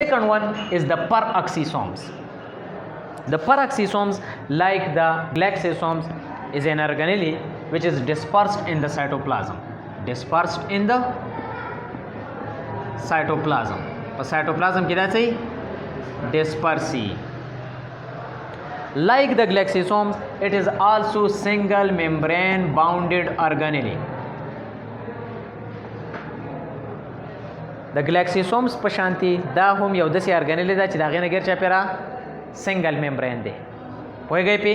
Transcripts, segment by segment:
Second one is the peroxisomes. The peroxisomes, like the glycosomes, is an organelle which is dispersed in the cytoplasm. Dispersed in the cytoplasm. और cytoplasm किधर से? Dispersi. Like the glycosomes, it is also single membrane bounded organelle. The glycosomes पशांति दा هم یو داسې organelle ده چې د هغې نه غیر چاپېره single membrane دی. پوهېږئ پې؟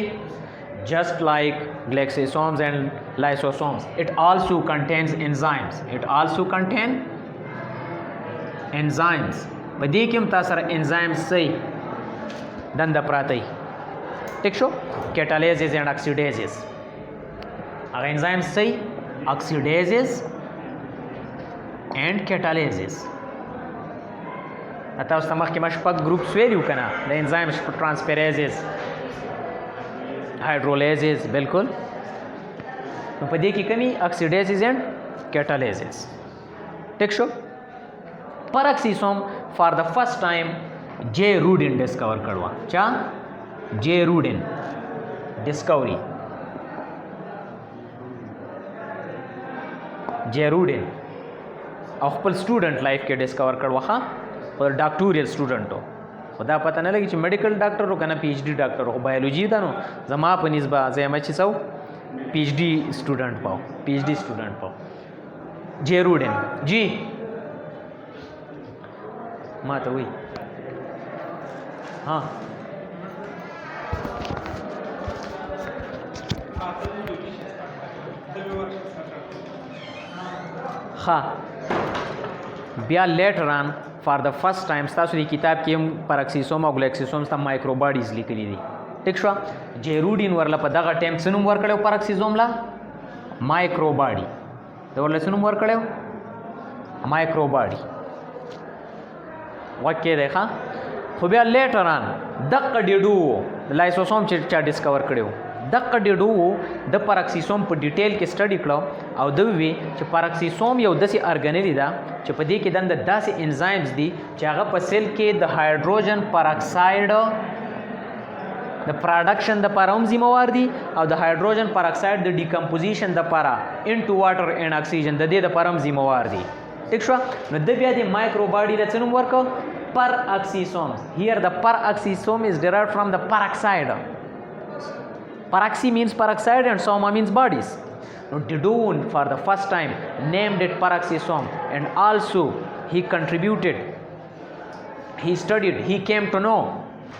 Just like glycosomes and lysosomes, it also contains enzymes. It also contains enzymes. په دې کې هم تاسو سره enzymes صحیح دنده پراته وي. ٹھیک شو؟ catalases and oxidases. هغه enzymes صحیح oxidases and catalases. تاسو ته مخکې ما شپږ ګروپس ویلي وو که نه د انزایم ټرانسفیریزز هایډرولیزز بالکل نو په دې کې کمی اکسیډیزز اینډ کیټالیزز ټیک شو peroxisome for the first time J. Rudin discover کړوا چا J. Rudin discovery J. Rudin او خپل سټوډنټ لایف کې ډسکور کړوا ښه پر ډاکټوریل سټوډنټ و خدا پته نه لګي چې میډیکل ډاکټر و کنه پی ایچ ډي ډاکټر و بایولوژي ده نو زما په نسبه زما چې څو پی ایچ ډي سټوډنټ پاو پی ایچ ډي سټوډنټ پاو جے روډن جی ما ته وی ها ها بیا لیټر آن فار د فرست ټایم ستاسو د کتاب کې هم peroxisome او glycosomes ته مایکرو باډیز لیکلي دي ټیک شو جے روډین ورله په دغه ټایم څه نوم ورکړی peroxisome له مایکرو باډي د ورله څه نوم ورکړی مایکرو باډي وکې دی ښه خو بیا لیټر آن دقه ډیډو لایسوسوم چې چا ډسکور کړی دقه ډیډو د peroxisome په ډیټیل کې سټډي کړو او د وی چې peroxisome یو داسې organelle ده چې په دې کې دنده داسې انزایمز دي چې هغه په سیل کې د هایډروجن پراکساید د پروډکشن د لپاره هم ذمہوار دي او د هایډروجن پراکساید د ډیکمپوزیشن د لپاره انټو واټر اینډ اکسیجن د دې د لپاره هم ذمہوار دي ٹھیک شو نو د بیا د مایکرو باډي د څه نوم ورکړو peroxisomes here the peroxisome is derived from the peroxide. Peroxy means peroxide and soma means bodies. Now Didon for the first time named it peroxisome and also he contributed, he studied, he came to know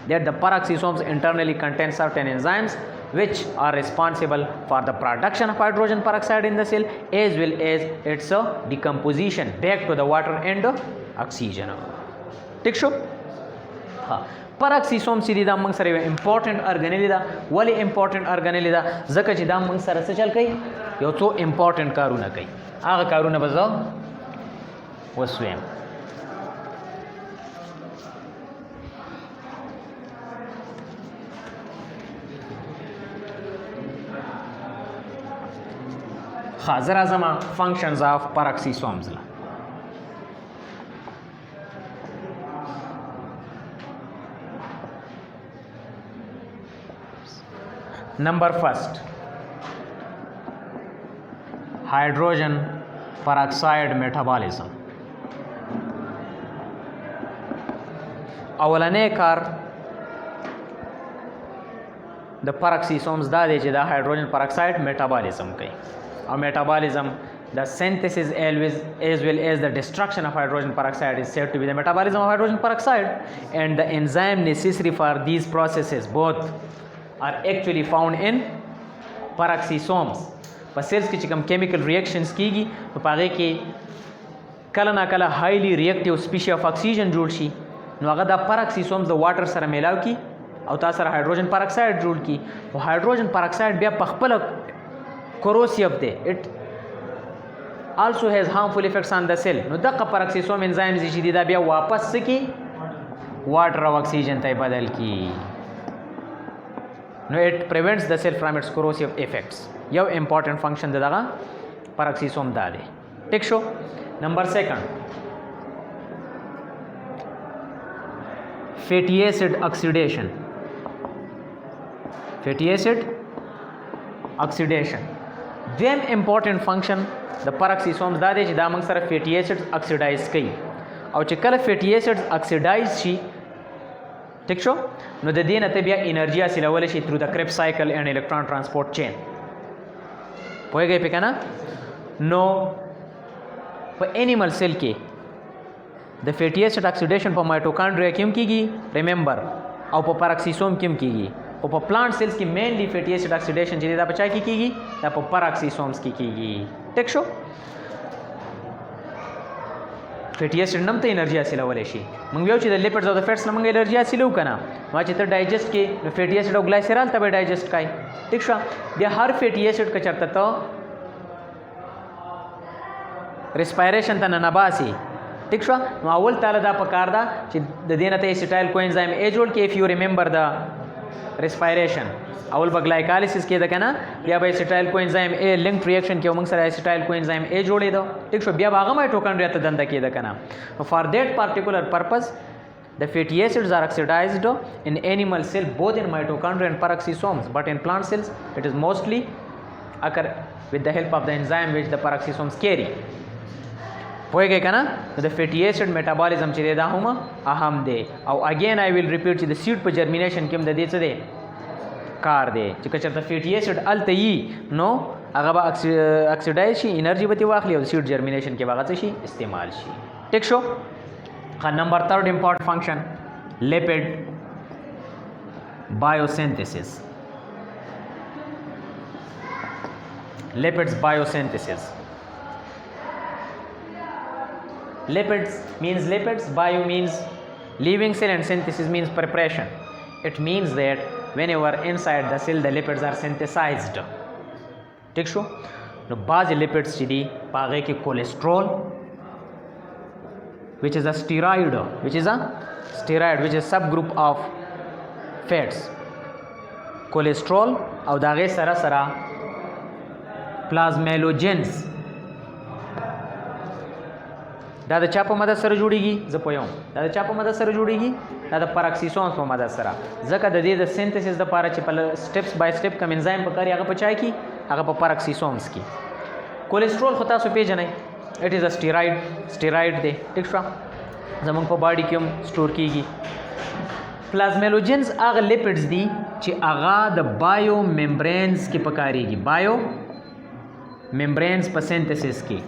that the peroxisomes internally contain certain enzymes which are responsible for the production of hydrogen peroxide in the cell as well as its decomposition back to the water and oxygen. ٹھیک شو ها peroxisome چې دا موږ سره یو امپورټنٹ organelle ده ولې امپورټنٹ organelle ده ځکه چې دا موږ سره څه چل کوي یو څو امپورټنٹ کارونه کوي هغه کارونه به زه وسویم ښه زه راځم functions of peroxisomes له Number first, hydrogen peroxide metabolism. اولنې کار د peroxisomes دا دی چې دا hydrogen peroxide metabolism کوي او metabolism the synthesis as well as the destruction of hydrogen peroxide is said to be the metabolism of hydrogen peroxide and the enzyme necessary for these processes both are actually found in peroxisomes. په سیلز کې چې کوم کیمیکل ریاکشنز کیږي نو په هغې کې کله ناکله هایلی ریاکټیو سپیشي اف اکسیجن جوړ شي نو هغه دا peroxisomes د واټر سره میلاو کی او تاسو سره هایډروجن peroxide جوړ کی او هایډروجن peroxide بیا په خپله corrosive دی it also has harmful effects on the cell نو دغه peroxisome enzymes چې دي دا بیا واپس څه کی واټر او اکسیجن ته بدل کی No, it prevents the cell from its corrosive effects. یو important function دغه peroxisome دا دی. ٹھیک شو. Number second, فیټي ایسډ اکسیډیشن. فیټي ایسډ اکسیډیشن دویم امپورټنٹ فنکشن د پرکسیسومز دا دی چې دا موږ سره فیټي ایسډ اکسیډایز کوي او چې کله فیټي ایسډ اکسیډایز شي ٹھیک شو نو د دې نه ته بیا انرژي حاصلولی شي تھرو د کریبس سایکل اینڈ الیکټران ټرانسپورټ چین. پوهېږئ پې که نه؟ نو په انیمل سیل کې د فیټي ایسډ اکسیډیشن په مایټوکانډریا کې هم کېږي ریممبر او په پرکسیسوم کې هم کېږي او په پلانټ سیلز کې مینلی فیټي ایسډ اکسیډیشن چې دی دا په چا کې کېږي؟ دا په پرکسیسومز کې کېږي. ټیک شو؟ فیټي ایسډ نه هم ته انرژي حاصلولی شي. موږ ویو چې د لیپډز او د فیټس نه موږ انرژي حاصلوو که نه نو چې ته ډایجسټ کې نو فیټي ایسډ او ګلایسرال ته به ډایجسټ کوي. ټیک شو؟ بیا هر فیټي ایسډ که چېرته ته ریسپایریشن ته ننباسي ٹھیک شو نو اول تعالی دا پکار دا چې د دې نه ته ایسیټایل کوانزایم ای جوړ کې اف یو ریممبر دا ریسپایریشن اول به ګلایکالیسس کېده که نه بیا به ایسیټایل کوانزایم ای لینک ریاکشن کې موږ سره ایسیټایل کوانزایم ای جوړېده ټیک شو بیا به هغه مایټوکانډریا ته دنده کېده که نه. فار دیٹ پارټیکولر پرپز the fatty acids are oxidized in animal cell both in mitochondria and peroxisomes but in plant cells it is mostly occur with the help of the enzyme which the peroxisomes carry. پوهېږئ که نه نو د فیټي ایسډ میټابالیزم چې دی دا هم اهم دی او اگین آی ویل ریپیټ چې د سیډ په جرمینیشن کې هم د دې څه دی کار دی چې که چېرته فیټي ایسډ هلته وي نو هغه به اکسیډایز شي انرژي به ترې واخلي او د سیډ جرمینیشن کې به هغه څه شي استعمال شي. ټیک شو؟ نمبر تھرڈ امپورټنٹ فنکشن لیپڈ بایوسینتھیسس. lipids biosynthesis. Lipids means lipids, bio means living cell and synthesis means preparation. It means that whenever inside the cell the lipids are synthesized. ٹھیک شو؟ نو بعض lipids چې دي په هغې کې کولیسټرول which is a steroid which is subgroup of fats. کولیسټرول او د هغې سره سره پلازمیلوجنز دا د چا په مدد سره جوړیږي؟ زه پوهیم دا د چا په مدد سره جوړیږي؟ دا د پرکسیسومز په مدد سره. ځکه د دې د سینتھسس دپاره چې په سټیپس بای سټیپ کوم انزایم پکار هغه په چا کې؟ هغه په پرکسیسومز کې. کولیسټرول خو تاسو پیژنئ اټ از ا سټیراید دی. ټیک شوه؟ زمونږ په باډي کې هم سټور کیږي. پلازمیلوجنز هغه لیپډز دي چې هغه د بایو ممبرینز کې پکارېږي. بایو ممبرینز په سینتھسس کې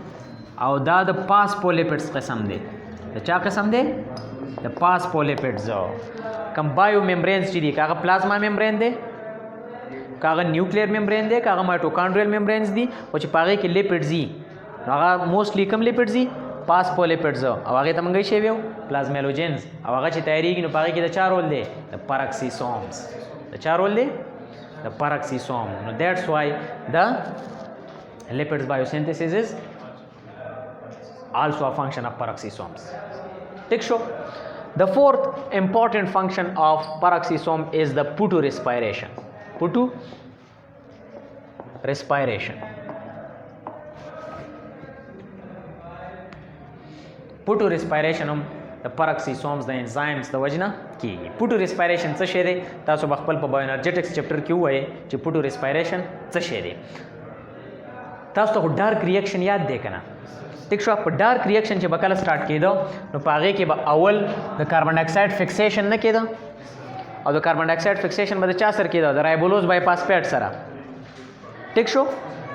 او دا د پاسپولیپډز قسم دی. د چا قسم دی؟ د پاسپولیپډز. کم بایو ممبرینز چې دي که هغه پلازما ممبرین دی که هغه نیوکلیر ممبرین دی که هغه مایټوکانډریل ممبرینز دي او چې په هغې کې لیپډز دي نو هغه موسټلی کوم لیپډز دي؟ پاسپولیپډز او هغې ته موږ شی ویو پلازمیلوجنز او هغه چې تیارېږي نو په هغې کې د چا رول دی؟ د پرکسیسومز. د چا رول دی؟ د پرکسیسوم. نو دیټس وای د lipids biosynthesis is also a function of peroxisomes. ٹھیک شو؟ The fourth important function of peroxisome is the photorespiration. Photorespiration. Photorespiration هم د peroxisomes د enzymes د وجنه کیږي. photorespiration څه شی دی؟ تاسو به خپل په بایوانرجیټکس چپټر کې ووایئ چې photorespiration څه شی دی. تاسو ته خو ډارک ریاکشن یاد دی که نه؟ ټیک شو؟ په ډارک ریاکشن چې به کله سټارټ کېده نو په هغې کې به اول د کاربن ډای اکساید فکسیشن نه کېده او د کاربن ډای اکساید فکسیشن به د چا سره کېده؟ د رایبولوز بایپاسپیټ سره. ټیک شو؟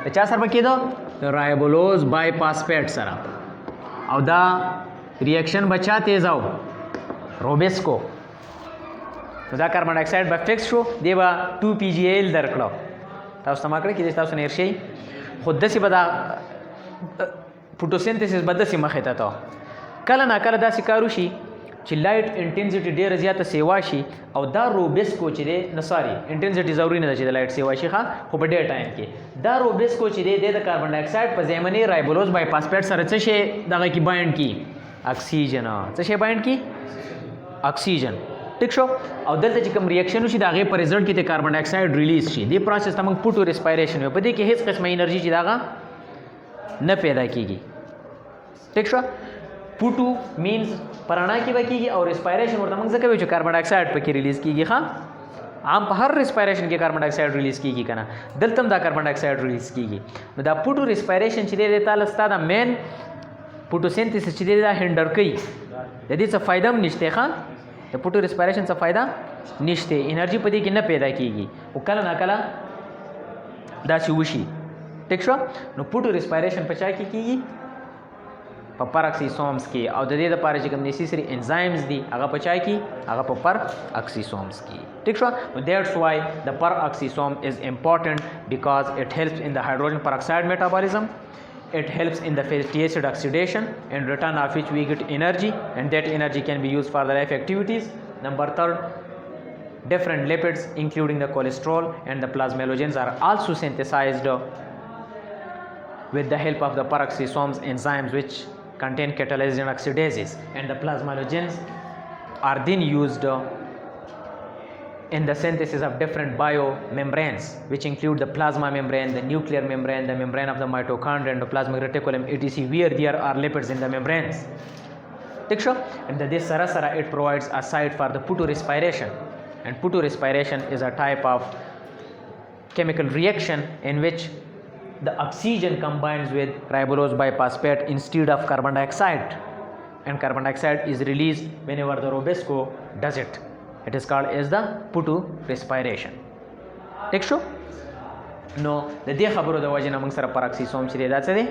د چا سره به کېده؟ د رایبولوز بایپاسپیټ سره. او دا ریاکشن به چا تیزاو؟ روبیسکو. نو دا کاربن ډای اکساید به فکس شو دی به 2PgAl درکړه. تاسو ته ما کړی کېدای شي تاسو نه هېر شئ خو داسې به دا فوټوسینتھسس به داسې مخې ته ته کله ناکله داسې کار وشي چې لایټ انټینسټي ډېره زیاته سیوا شي او دا روبیسکو چې دی نه ساري انټینسټي ضروري نه ده چې د لایټ سیوا شي ښه خو په ډېر ټایم کې دا روبیسکو چې دی د کاربن ډای اکساید په ځای باندې رایبولوز بایپاسپیټ سره څه شی دغه کې بایند کي؟ اکسیجن. څه شی بایند کي؟ اکسیجن. ٹھیک شو؟ او دلته چې کوم ریاکشن وشي د هغې په رزلټ کې د کاربن ډای اکساید ریلیز شي. دې پروسس ته موږ پوټو ریسپایریشن وایو. په دې کې هېڅ قسمه انرژي چې د هغه نه پیدا کېږي. ٹھیک شو؟ पुटू मीन्स پرانا کې به کېږي او ریسپایریشن ورته موږ ځکه وایو چې کاربن ډای اکساید پکې ریلیز کېږي. ښه عام په هر ریسپایریشن کې کاربن ډای اکساید ریلیز کېږي که نه دلته هم دا کاربن ډای اکساید ریلیز کېږي. نو دا پوټو ریسپایریشن چې دی تعالی ستا دا مین فوټوسینتھسس چې دی دا هینډر کوي د دې څه فایده هم نشته. ښه د پوټو ریسپایریشن څه فایده نشته انرژي په دې کې نه پیدا کېږي او کله نه کله داسې وشي. ټیک شو. نو پوټو ریسپایریشن په چا کې کېږي په پراکسیسومز کې او د دې لپاره چې کوم نیسیسری انزایمز دي هغه په چا کې هغه په پراکسیسومز کې. ٹھیک شو. دیٹس وائی د پراکسیسوم از امپورٹنٹ بیکاز اٹ هیلپس ان د هایڈروجن peroxide metabolism. It helps in the fatty acid oxidation in return of which we get energy and that energy can be used for the life activities. Number third, different lipids including the cholesterol and the plasmalogens are also synthesized with the help of the peroxisomes enzymes which contain catalysis and oxidases, and the plasmalogens are then used in the synthesis of different biomembranes which include the plasma membrane, the nuclear membrane, the membrane of the mitochondria and the plasmic reticulum etc, where there are lipids in the membranes. ٹھیک شو. and this sarasara it provides a site for the photorespiration, and photorespiration is a type of chemical reaction in which the oxygen combines with ribulose biphosphate instead of carbon dioxide, and carbon dioxide is released whenever the Robesco does it. It is called as the photorespiration. ٹھیک شو. نو د دې خبرو د وجه نه موږ سره پراکسیسوم چې دی دا څه دی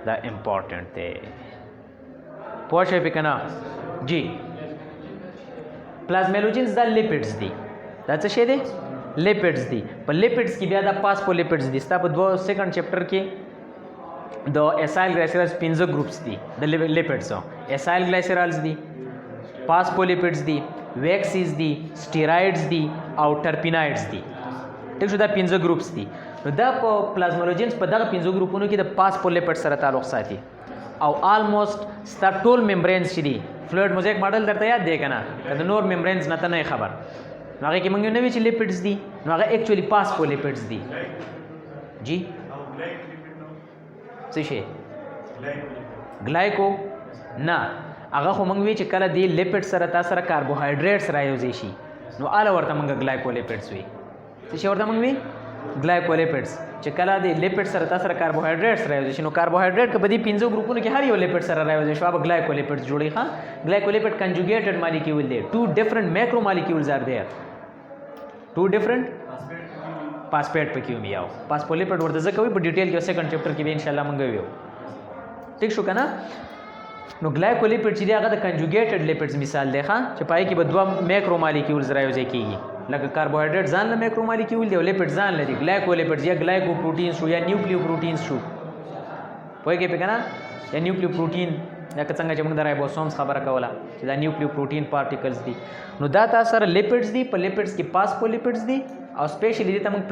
دا امپورټنټ دی. پوه شئ پې که نه جی. پلازمیلوجنز دا لیپډز دي. دا څه شی دی لیپډز دي. په لیپډز کې بیا دا پاسپولیپډز دي. ستا په 2 سیکنډ چپټر کې د اسایل ګلایسرالز 15 ګروپس دي د لیپډز. اسایل ګلایسرالز دي، پاسپولیپډز دي، ویکسیز دي، سټیرایډز دي او ټرپینایډز دي. ټیک شو. دا 15 ګروپس دي. نو دا په پلازمولوجنز په دغه 15 ګروپونو کې د پاسپولیپډ سره تعلق ساتي او آلموست ستا ټول ممبرینز چې دي فلویډ موزیک ماډل درته یاد دی که نه که د نور ممبرینز نه ته نه خبر نو هغې کې موږ یو نه وي چې لیپډز دي نو هغه ایکچولی پاسپولیپډز دي. جی څه شی ګلایکو نه هغه خو موږ وی چې کله دی لیپډ سره تا سره کاربوهایډریټس رایوځي شي نو اله ورته موږ ګلایکولیپډز وي. څه شی ورته موږ وی ګلایکولیپډز. چې کله دی لیپډ سره تا سره کاربوهایډریټس رایوځي شي نو کاربوهایډریټ که په دې 15 ګروپونو کې هر یو لیپډ سره رایوځي شو هغه ګلایکولیپډز جوړي. ښه ګلایکولیپډ کنجوګیټډ مالیکیول دی. 2 different macro molecules are there. 2 different فاسفیټ پکې هم یو پاسپولیپډ ورته ځکه وي په ډیټیل کې سیکنډ چپټر کې به ان شاء الله مونږ ویو. ٹھیک شو که نه. نو ګلایکولیپډ چې دی هغه د کنجوګیټډ لیپډز مثال دی ښه چې پای کې به 2 میکرو مالیکیولز رایوځای کېږي لکه کاربوهایډریټ ځان له میکرو مالیکیول دی او لیپډ ځان لري. ګلایکولیپډز یا ګلایکو پروټینز شو یا نیوکلیو پروټینز شو پوهېږئ پې که نه یا نیوکلیو پروټین لکه څنګه چې موږ د رایبوسومز خبره کوله چې دا نیوکلیو پروټین پارټیکلز دي. نو دا تا سره لیپډز دي. په لیپډز کې پاسپولیپډز دي او سپیشلی دې ته موږ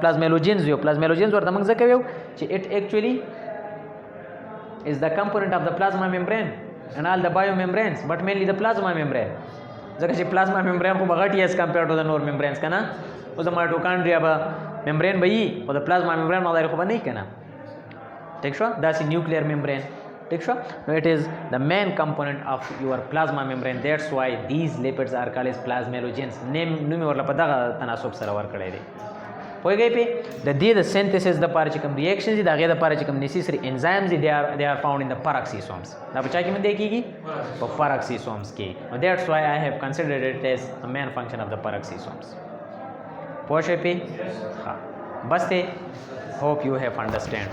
پلازمیلوجنز ویو. پلازمیلوجنز ورته موږ ځکه ویو چې اټ ایکچولی is the component of the plasma membrane and all the biomembranes but mainly the plasma membrane. ځکه چې plasma membrane خو بغټ یې as compared to the نور membranes که نه. اوس د مایټوکانډریا به membrane به وي خو د plasma membrane مقدار خو به نه وي که نه. ټیک شو. داسې نیوکلیر membrane. ٹھیک شو. نو it is the main component of your plasma membrane. That's why these lipids are called as plasmalogens. نوم یې ورله په دغه تناسب سره ورکړی دی. پوهېږئ پې د دې د سینتھسس دپاره چې کوم ریاکشنز دي د هغې دپاره چې کوم نیسیسري انزایمز دي they are found in the peroxisomes. دا په چا کې موندی کېږي په peroxisomes کې. نو that's why I have considered it as the main function of the peroxisomes. پوه شئ پې ښه بس دی. hope you have understand.